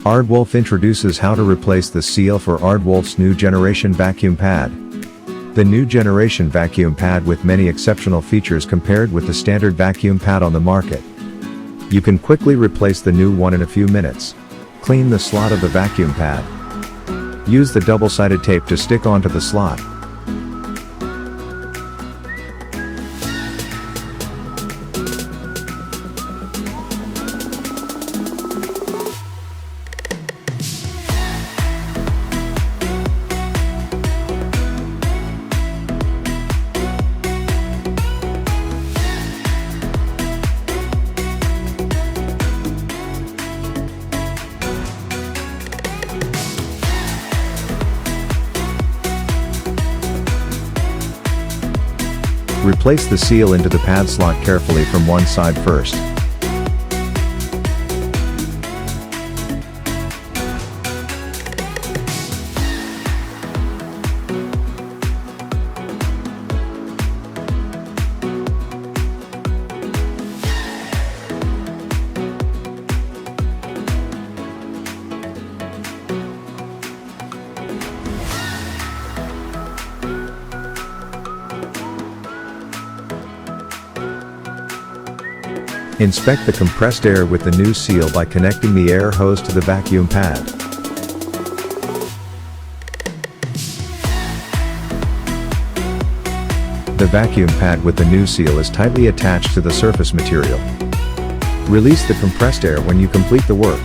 Aardwolf introduces how to replace the seal for Aardwolf's new generation vacuum pad. The new generation vacuum pad with many exceptional features compared with the standard vacuum pad on the market. You can quickly replace the new one in a few minutes. Clean the slot of the vacuum pad. Use the double-sided tape to stick onto the slot. Replace the seal into the pad slot carefully from one side first. Inspect the compressed air with the new seal by connecting the air hose to the vacuum pad. The vacuum pad with the new seal is tightly attached to the surface material. Release the compressed air when you complete the work.